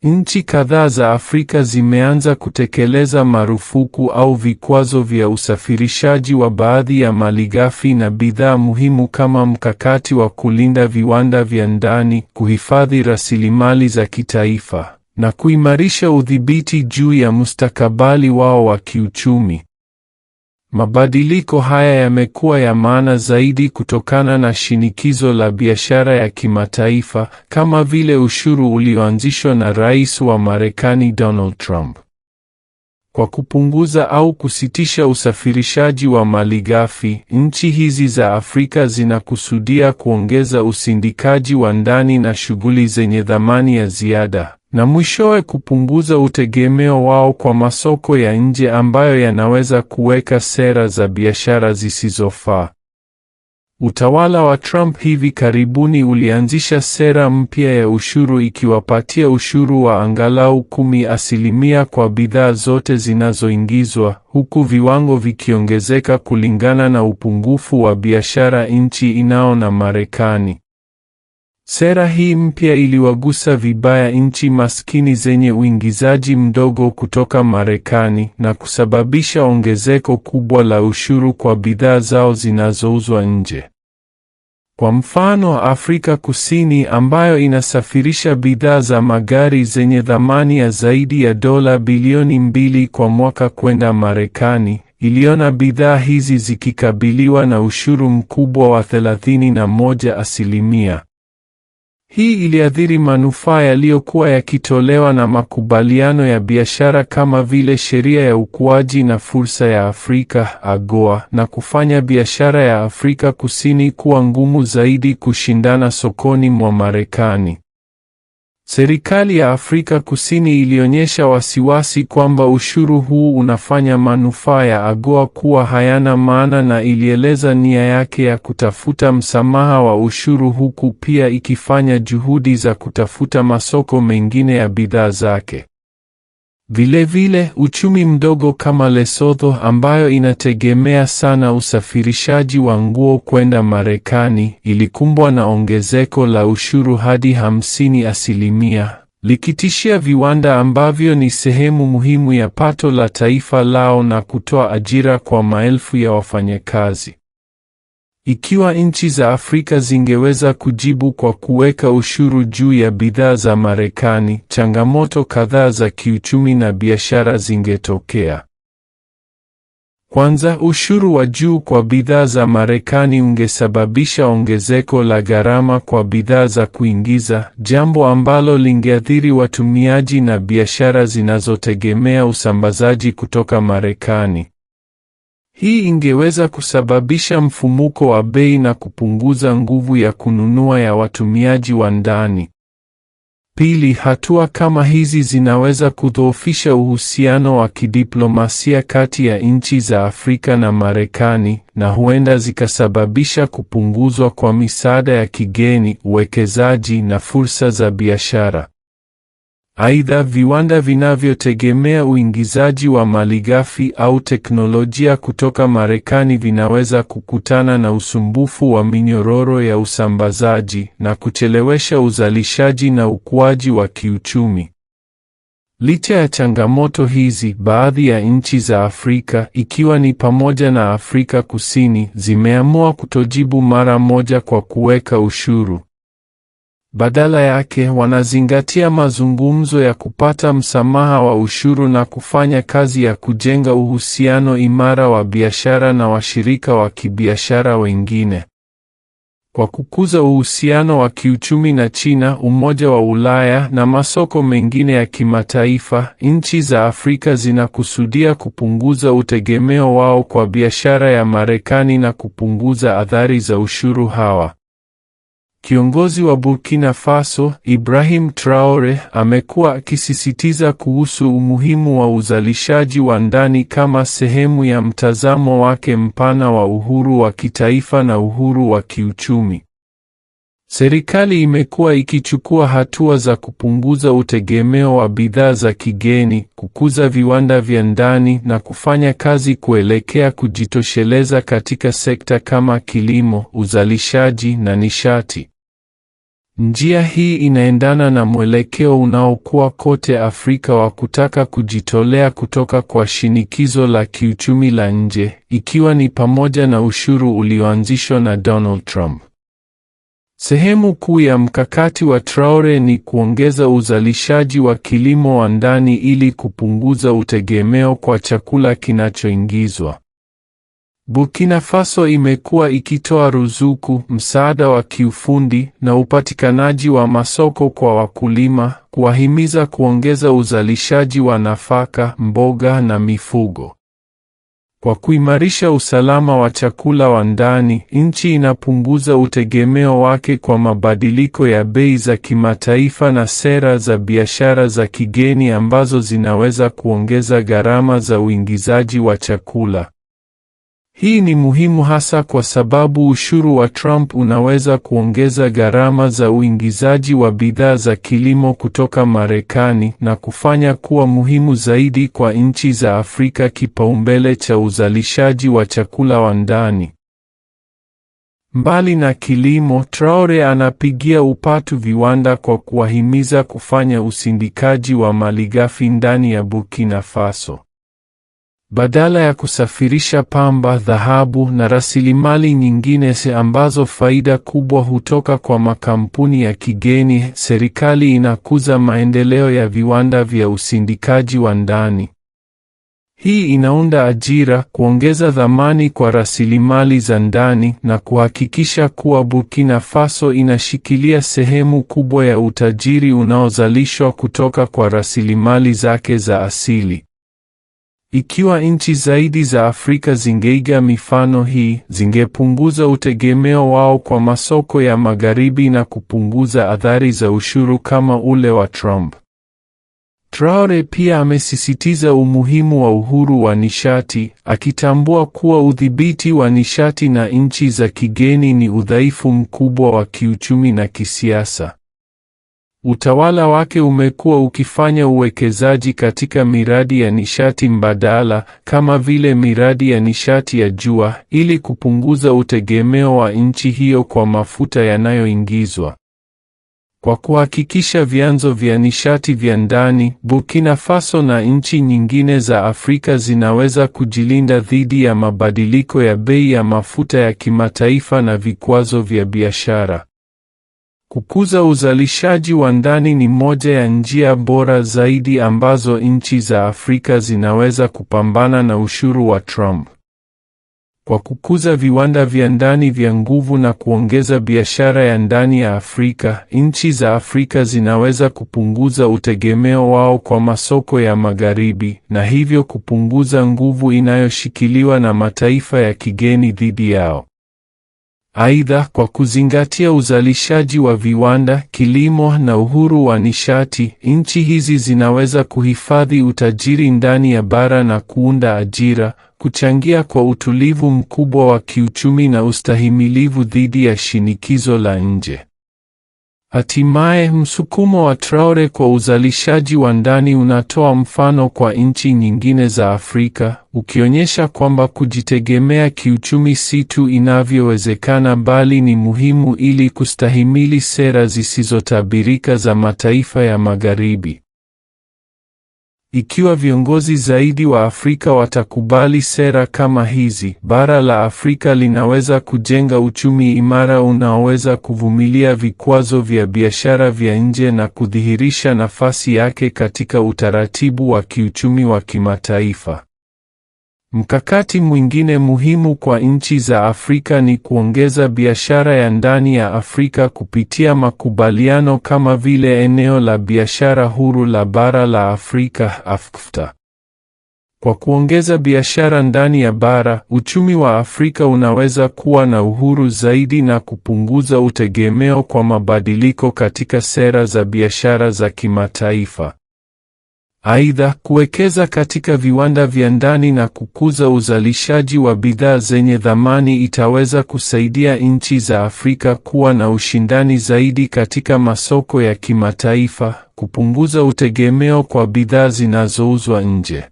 Nchi kadhaa za Afrika zimeanza kutekeleza marufuku au vikwazo vya usafirishaji wa baadhi ya malighafi na bidhaa muhimu kama mkakati wa kulinda viwanda vya ndani, kuhifadhi rasilimali za kitaifa, na kuimarisha udhibiti juu ya mustakabali wao wa kiuchumi. Mabadiliko haya yamekuwa ya maana zaidi kutokana na shinikizo la biashara ya kimataifa, kama vile ushuru ulioanzishwa na Rais wa Marekani Donald Trump. Kwa kupunguza au kusitisha usafirishaji wa malighafi, nchi hizi za Afrika zinakusudia kuongeza usindikaji wa ndani na shughuli zenye thamani ya ziada, na mwishowe kupunguza utegemeo wao kwa masoko ya nje ambayo yanaweza kuweka sera za biashara zisizofaa. Utawala wa Trump hivi karibuni ulianzisha sera mpya ya ushuru ikiwapatia ushuru wa angalau 10% kwa bidhaa zote zinazoingizwa, huku viwango vikiongezeka kulingana na upungufu wa biashara nchi inao na Marekani. Sera hii mpya iliwagusa vibaya nchi maskini zenye uingizaji mdogo kutoka Marekani na kusababisha ongezeko kubwa la ushuru kwa bidhaa zao zinazouzwa nje. Kwa mfano, Afrika Kusini ambayo inasafirisha bidhaa za magari zenye thamani ya zaidi ya dola bilioni 2 kwa mwaka kwenda Marekani, iliona bidhaa hizi zikikabiliwa na ushuru mkubwa wa 31%. Hii iliathiri manufaa yaliyokuwa yakitolewa na makubaliano ya biashara kama vile sheria ya ukuaji na fursa ya Afrika (AGOA) na kufanya biashara ya Afrika Kusini kuwa ngumu zaidi kushindana sokoni mwa Marekani. Serikali ya Afrika Kusini ilionyesha wasiwasi kwamba ushuru huu unafanya manufaa ya AGOA kuwa hayana maana na ilieleza nia yake ya kutafuta msamaha wa ushuru huku pia ikifanya juhudi za kutafuta masoko mengine ya bidhaa zake. Vilevile, uchumi mdogo kama Lesotho ambayo inategemea sana usafirishaji wa nguo kwenda Marekani, ilikumbwa na ongezeko la ushuru hadi 50%, likitishia viwanda ambavyo ni sehemu muhimu ya pato la taifa lao na kutoa ajira kwa maelfu ya wafanyakazi. Ikiwa nchi za Afrika zingeweza kujibu kwa kuweka ushuru juu ya bidhaa za Marekani, changamoto kadhaa za kiuchumi na biashara zingetokea. Kwanza, ushuru wa juu kwa bidhaa za Marekani ungesababisha ongezeko la gharama kwa bidhaa za kuingiza, jambo ambalo lingeathiri watumiaji na biashara zinazotegemea usambazaji kutoka Marekani. Hii ingeweza kusababisha mfumuko wa bei na kupunguza nguvu ya kununua ya watumiaji wa ndani. Pili, hatua kama hizi zinaweza kudhoofisha uhusiano wa kidiplomasia kati ya nchi za Afrika na Marekani, na huenda zikasababisha kupunguzwa kwa misaada ya kigeni, uwekezaji na fursa za biashara. Aidha, viwanda vinavyotegemea uingizaji wa malighafi au teknolojia kutoka Marekani vinaweza kukutana na usumbufu wa minyororo ya usambazaji na kuchelewesha uzalishaji na ukuaji wa kiuchumi. Licha ya changamoto hizi, baadhi ya nchi za Afrika, ikiwa ni pamoja na Afrika Kusini, zimeamua kutojibu mara moja kwa kuweka ushuru. Badala yake, wanazingatia mazungumzo ya kupata msamaha wa ushuru na kufanya kazi ya kujenga uhusiano imara wa biashara na washirika wa kibiashara wengine. Kwa kukuza uhusiano wa kiuchumi na China, Umoja wa Ulaya na masoko mengine ya kimataifa, nchi za Afrika zinakusudia kupunguza utegemeo wao kwa biashara ya Marekani na kupunguza athari za ushuru hawa. Kiongozi wa Burkina Faso, Ibrahim Traore, amekuwa akisisitiza kuhusu umuhimu wa uzalishaji wa ndani kama sehemu ya mtazamo wake mpana wa uhuru wa kitaifa na uhuru wa kiuchumi. Serikali imekuwa ikichukua hatua za kupunguza utegemeo wa bidhaa za kigeni, kukuza viwanda vya ndani na kufanya kazi kuelekea kujitosheleza katika sekta kama kilimo, uzalishaji na nishati. Njia hii inaendana na mwelekeo unaokuwa kote Afrika wa kutaka kujitolea kutoka kwa shinikizo la kiuchumi la nje, ikiwa ni pamoja na ushuru ulioanzishwa na Donald Trump. Sehemu kuu ya mkakati wa Traore ni kuongeza uzalishaji wa kilimo wa ndani ili kupunguza utegemeo kwa chakula kinachoingizwa. Burkina Faso imekuwa ikitoa ruzuku, msaada wa kiufundi na upatikanaji wa masoko kwa wakulima, kuwahimiza kuongeza uzalishaji wa nafaka, mboga na mifugo. Kwa kuimarisha usalama wa chakula wa ndani, nchi inapunguza utegemeo wake kwa mabadiliko ya bei za kimataifa na sera za biashara za kigeni ambazo zinaweza kuongeza gharama za uingizaji wa chakula. Hii ni muhimu hasa kwa sababu ushuru wa Trump unaweza kuongeza gharama za uingizaji wa bidhaa za kilimo kutoka Marekani na kufanya kuwa muhimu zaidi kwa nchi za Afrika kipaumbele cha uzalishaji wa chakula wa ndani. Mbali na kilimo, Traore anapigia upatu viwanda kwa kuwahimiza kufanya usindikaji wa malighafi ndani ya Burkina Faso. Badala ya kusafirisha pamba, dhahabu na rasilimali nyingine ambazo faida kubwa hutoka kwa makampuni ya kigeni, serikali inakuza maendeleo ya viwanda vya usindikaji wa ndani. Hii inaunda ajira, kuongeza thamani kwa rasilimali za ndani na kuhakikisha kuwa Burkina Faso inashikilia sehemu kubwa ya utajiri unaozalishwa kutoka kwa rasilimali zake za asili. Ikiwa nchi zaidi za Afrika zingeiga mifano hii, zingepunguza utegemeo wao kwa masoko ya magharibi na kupunguza athari za ushuru kama ule wa Trump. Traore pia amesisitiza umuhimu wa uhuru wa nishati, akitambua kuwa udhibiti wa nishati na nchi za kigeni ni udhaifu mkubwa wa kiuchumi na kisiasa. Utawala wake umekuwa ukifanya uwekezaji katika miradi ya nishati mbadala, kama vile miradi ya nishati ya jua, ili kupunguza utegemeo wa nchi hiyo kwa mafuta yanayoingizwa. Kwa kuhakikisha vyanzo vya nishati vya ndani, Burkina Faso na nchi nyingine za Afrika zinaweza kujilinda dhidi ya mabadiliko ya bei ya mafuta ya kimataifa na vikwazo vya biashara. Kukuza uzalishaji wa ndani ni moja ya njia bora zaidi ambazo nchi za Afrika zinaweza kupambana na ushuru wa Trump. Kwa kukuza viwanda vya ndani vya nguvu na kuongeza biashara ya ndani ya Afrika, nchi za Afrika zinaweza kupunguza utegemeo wao kwa masoko ya magharibi na hivyo kupunguza nguvu inayoshikiliwa na mataifa ya kigeni dhidi yao. Aidha, kwa kuzingatia uzalishaji wa viwanda, kilimo na uhuru wa nishati, nchi hizi zinaweza kuhifadhi utajiri ndani ya bara na kuunda ajira, kuchangia kwa utulivu mkubwa wa kiuchumi na ustahimilivu dhidi ya shinikizo la nje. Hatimaye, msukumo wa Traore kwa uzalishaji wa ndani unatoa mfano kwa nchi nyingine za Afrika, ukionyesha kwamba kujitegemea kiuchumi si tu inavyowezekana bali ni muhimu ili kustahimili sera zisizotabirika za mataifa ya Magharibi. Ikiwa viongozi zaidi wa Afrika watakubali sera kama hizi, bara la Afrika linaweza kujenga uchumi imara unaoweza kuvumilia vikwazo vya biashara vya nje na kudhihirisha nafasi yake katika utaratibu wa kiuchumi wa kimataifa. Mkakati mwingine muhimu kwa nchi za Afrika ni kuongeza biashara ya ndani ya Afrika kupitia makubaliano kama vile eneo la biashara huru la bara la Afrika (AfCFTA). Kwa kuongeza biashara ndani ya bara, uchumi wa Afrika unaweza kuwa na uhuru zaidi na kupunguza utegemeo kwa mabadiliko katika sera za biashara za kimataifa. Aidha, kuwekeza katika viwanda vya ndani na kukuza uzalishaji wa bidhaa zenye thamani itaweza kusaidia nchi za Afrika kuwa na ushindani zaidi katika masoko ya kimataifa, kupunguza utegemeo kwa bidhaa zinazouzwa nje.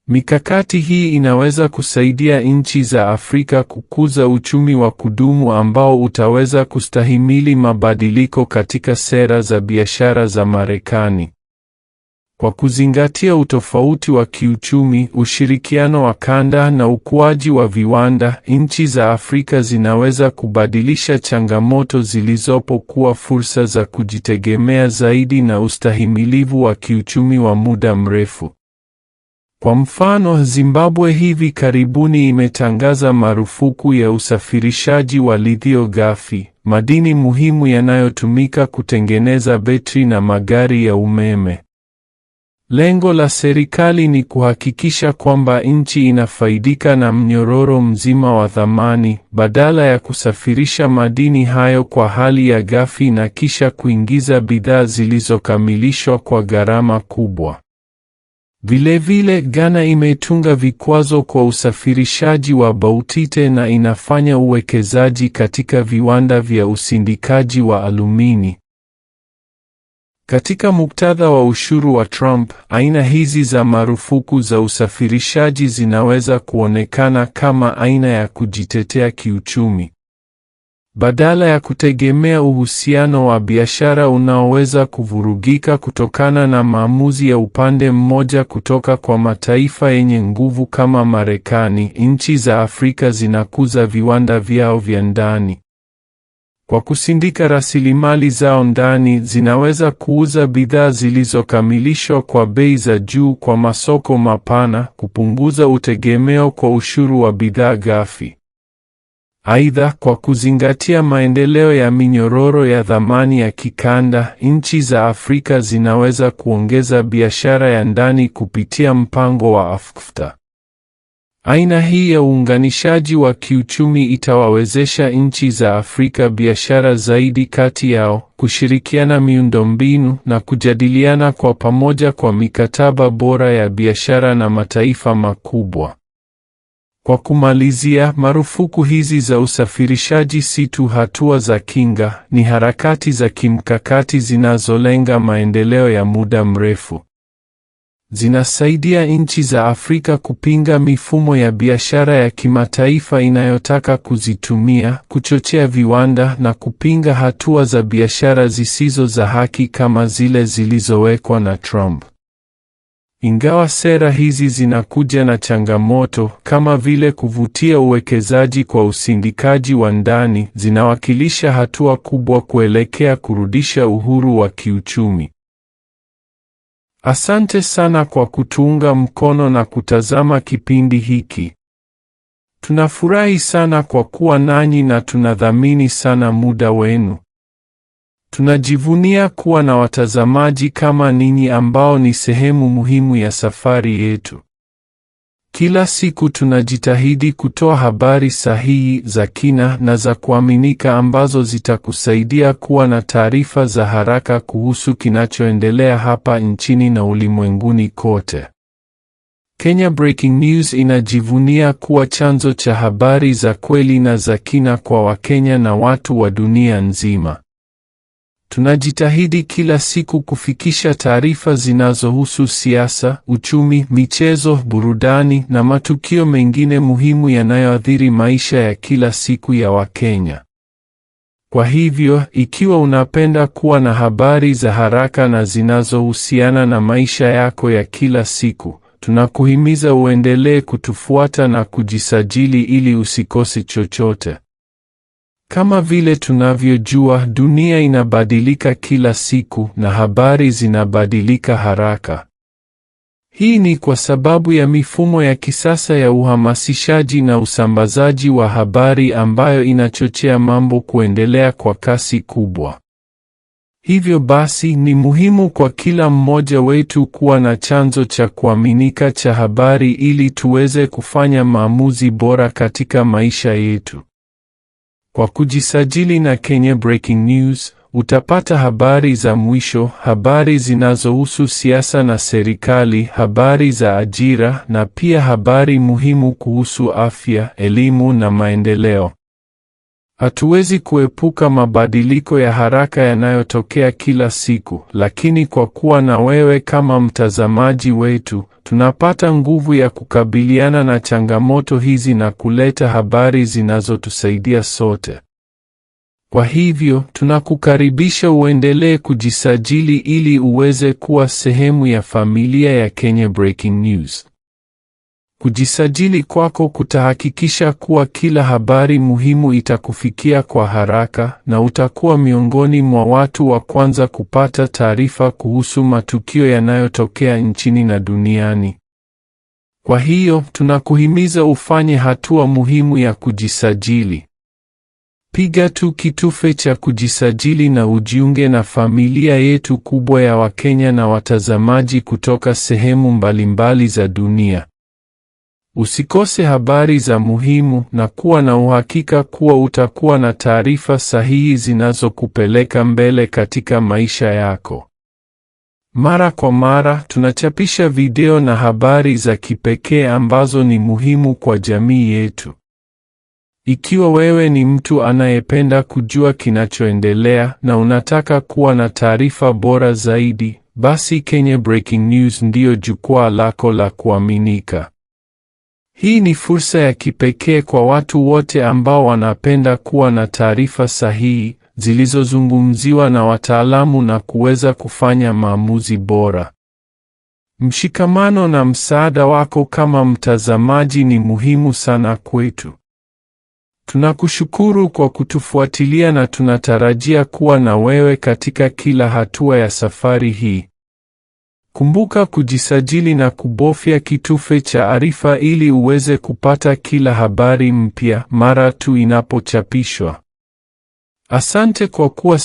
Mikakati hii inaweza kusaidia nchi za Afrika kukuza uchumi wa kudumu ambao utaweza kustahimili mabadiliko katika sera za biashara za Marekani. Kwa kuzingatia utofauti wa kiuchumi, ushirikiano wa kanda na ukuaji wa viwanda, nchi za Afrika zinaweza kubadilisha changamoto zilizopo kuwa fursa za kujitegemea zaidi na ustahimilivu wa kiuchumi wa muda mrefu. Kwa mfano, Zimbabwe hivi karibuni imetangaza marufuku ya usafirishaji wa lithio ghafi, madini muhimu yanayotumika kutengeneza betri na magari ya umeme. Lengo la serikali ni kuhakikisha kwamba nchi inafaidika na mnyororo mzima wa thamani, badala ya kusafirisha madini hayo kwa hali ya ghafi na kisha kuingiza bidhaa zilizokamilishwa kwa gharama kubwa. Vilevile, Ghana imetunga vikwazo kwa usafirishaji wa bautite na inafanya uwekezaji katika viwanda vya usindikaji wa alumini. Katika muktadha wa ushuru wa Trump, aina hizi za marufuku za usafirishaji zinaweza kuonekana kama aina ya kujitetea kiuchumi. Badala ya kutegemea uhusiano wa biashara unaoweza kuvurugika kutokana na maamuzi ya upande mmoja kutoka kwa mataifa yenye nguvu kama Marekani, nchi za Afrika zinakuza viwanda vyao vya ndani. Kwa kusindika rasilimali zao ndani, zinaweza kuuza bidhaa zilizokamilishwa kwa bei za juu kwa masoko mapana, kupunguza utegemeo kwa ushuru wa bidhaa ghafi. Aidha, kwa kuzingatia maendeleo ya minyororo ya thamani ya kikanda, nchi za Afrika zinaweza kuongeza biashara ya ndani kupitia mpango wa AfCFTA. Aina hii ya uunganishaji wa kiuchumi itawawezesha nchi za Afrika biashara zaidi kati yao, kushirikiana miundombinu na kujadiliana kwa pamoja kwa mikataba bora ya biashara na mataifa makubwa. Kwa kumalizia, marufuku hizi za usafirishaji si tu hatua za kinga, ni harakati za kimkakati zinazolenga maendeleo ya muda mrefu. Zinasaidia nchi za Afrika kupinga mifumo ya biashara ya kimataifa inayotaka kuzitumia, kuchochea viwanda na kupinga hatua za biashara zisizo za haki kama zile zilizowekwa na Trump. Ingawa sera hizi zinakuja na changamoto kama vile kuvutia uwekezaji kwa usindikaji wa ndani, zinawakilisha hatua kubwa kuelekea kurudisha uhuru wa kiuchumi. Asante sana kwa kutuunga mkono na kutazama kipindi hiki. Tunafurahi sana kwa kuwa nanyi na tunadhamini sana muda wenu. Tunajivunia kuwa na watazamaji kama ninyi ambao ni sehemu muhimu ya safari yetu. Kila siku tunajitahidi kutoa habari sahihi, za kina na za kuaminika ambazo zitakusaidia kuwa na taarifa za haraka kuhusu kinachoendelea hapa nchini na ulimwenguni kote. Kenya Breaking News inajivunia kuwa chanzo cha habari za kweli na za kina kwa Wakenya na watu wa dunia nzima. Tunajitahidi kila siku kufikisha taarifa zinazohusu siasa, uchumi, michezo, burudani na matukio mengine muhimu yanayoathiri maisha ya kila siku ya Wakenya. Kwa hivyo, ikiwa unapenda kuwa na habari za haraka na zinazohusiana na maisha yako ya kila siku, tunakuhimiza uendelee kutufuata na kujisajili ili usikose chochote. Kama vile tunavyojua, dunia inabadilika kila siku na habari zinabadilika haraka. Hii ni kwa sababu ya mifumo ya kisasa ya uhamasishaji na usambazaji wa habari ambayo inachochea mambo kuendelea kwa kasi kubwa. Hivyo basi, ni muhimu kwa kila mmoja wetu kuwa na chanzo cha kuaminika cha habari ili tuweze kufanya maamuzi bora katika maisha yetu. Kwa kujisajili na Kenya Breaking News, utapata habari za mwisho, habari zinazohusu siasa na serikali, habari za ajira na pia habari muhimu kuhusu afya, elimu na maendeleo. Hatuwezi kuepuka mabadiliko ya haraka yanayotokea kila siku, lakini kwa kuwa na wewe kama mtazamaji wetu, tunapata nguvu ya kukabiliana na changamoto hizi na kuleta habari zinazotusaidia sote. Kwa hivyo, tunakukaribisha uendelee kujisajili ili uweze kuwa sehemu ya familia ya Kenya Breaking News. Kujisajili kwako kutahakikisha kuwa kila habari muhimu itakufikia kwa haraka na utakuwa miongoni mwa watu wa kwanza kupata taarifa kuhusu matukio yanayotokea nchini na duniani. Kwa hiyo, tunakuhimiza ufanye hatua muhimu ya kujisajili. Piga tu kitufe cha kujisajili na ujiunge na familia yetu kubwa ya Wakenya na watazamaji kutoka sehemu mbalimbali za dunia. Usikose habari za muhimu na kuwa na uhakika kuwa utakuwa na taarifa sahihi zinazokupeleka mbele katika maisha yako. Mara kwa mara tunachapisha video na habari za kipekee ambazo ni muhimu kwa jamii yetu. Ikiwa wewe ni mtu anayependa kujua kinachoendelea na unataka kuwa na taarifa bora zaidi, basi Kenya Breaking News ndiyo jukwaa lako la kuaminika. Hii ni fursa ya kipekee kwa watu wote ambao wanapenda kuwa na taarifa sahihi, zilizozungumziwa na wataalamu na kuweza kufanya maamuzi bora. Mshikamano na msaada wako kama mtazamaji ni muhimu sana kwetu. Tunakushukuru kwa kutufuatilia na tunatarajia kuwa na wewe katika kila hatua ya safari hii. Kumbuka kujisajili na kubofya kitufe cha arifa ili uweze kupata kila habari mpya mara tu inapochapishwa. Asante kwa kuwa